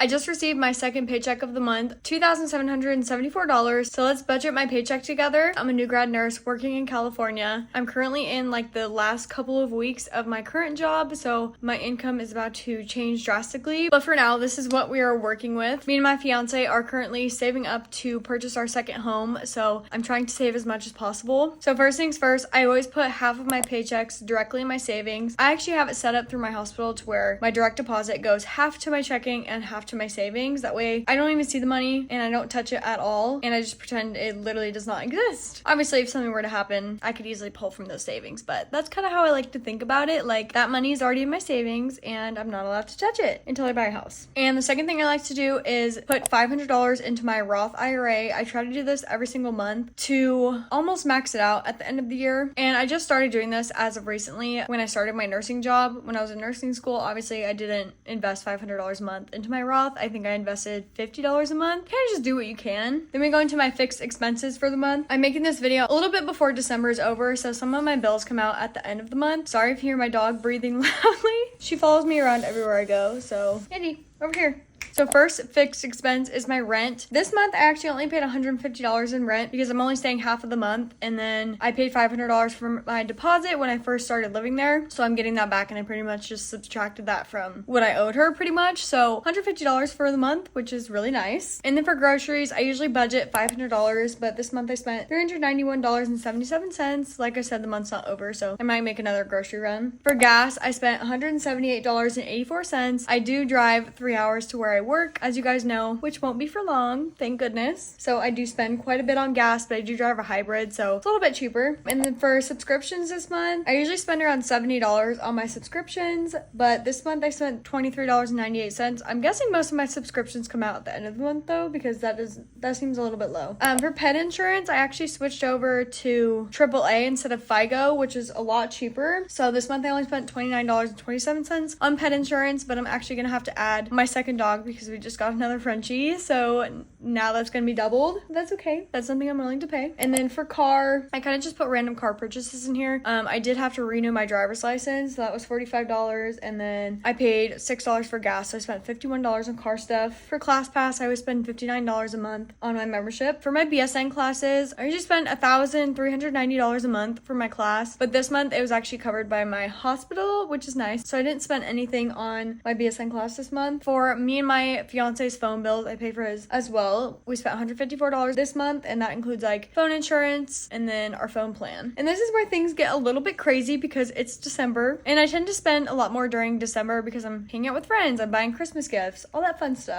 I just received my second paycheck of the month, $2,774. So let's budget my paycheck together. I'm a new grad nurse working in California. I'm currently in like the last couple of weeks of my current job, so my income is about to change drastically. But for now, this is what we are working with. Me and my fiance are currently saving up to purchase our second home, so I'm trying to save as much as possible. So first things first, I always put half of my paychecks directly in my savings. I actually have it set up through my hospital to where my direct deposit goes half to my checking and half to my savings. That way I don't even see the money and I don't touch it at all, and I just pretend it literally does not exist. Obviously, if something were to happen, I could easily pull from those savings, but that's kind of how I like to think about it. Like, that money is already in my savings and I'm not allowed to touch it until I buy a house. And the second thing I like to do is put $500 into my Roth IRA. I try to do this every single month to almost max it out at the end of the year. And I just started doing this as of recently when I started my nursing job. When I was in nursing school, obviously I didn't invest $500 a month into my Roth. I think I invested $50 a month. Kind of just do what you can. Then we go into my fixed expenses for the month. I'm making this video a little bit before December is over, so some of my bills come out at the end of the month. Sorry if you hear my dog breathing loudly. She follows me around everywhere I go, so Andy, over here. So first fixed expense is my rent. This month I actually only paid $150 in rent because I'm only staying half of the month, and then I paid $500 for my deposit when I first started living there. So I'm getting that back, and I pretty much just subtracted that from what I owed her pretty much. So $150 for the month, which is really nice. And then for groceries, I usually budget $500, but this month I spent $391.77. Like I said, the month's not over, so I might make another grocery run. For gas, I spent $178.84. I do drive 3 hours to where I work, as you guys know, which won't be for long, thank goodness. So I do spend quite a bit on gas, but I do drive a hybrid, so it's a little bit cheaper. And then for subscriptions this month, I usually spend around $70 on my subscriptions, but this month I spent $23.98. I'm guessing most of my subscriptions come out at the end of the month though, because that seems a little bit low. For pet insurance, I actually switched over to AAA instead of FIGO, which is a lot cheaper. So this month I only spent $29.27 on pet insurance, but I'm actually gonna have to add my second dog because we just got another Frenchie, so now that's gonna be doubled. That's okay. That's something I'm willing to pay. And then for car, I kind of just put random car purchases in here. I did have to renew my driver's license, so that was $45, and then I paid $6 for gas, so I spent $51 on car stuff. For ClassPass, I would spend $59 a month on my membership. For my BSN classes, I usually spend $1,390 a month for my class, but this month it was actually covered by my hospital, which is nice, so I didn't spend anything on my BSN class this month. For me and my fiance's phone bills, I pay for his as well. We spent $154 this month, and that includes like phone insurance and then our phone plan. And this is where things get a little bit crazy because it's December, and I tend to spend a lot more during December because I'm hanging out with friends, I'm buying Christmas gifts, all that fun stuff.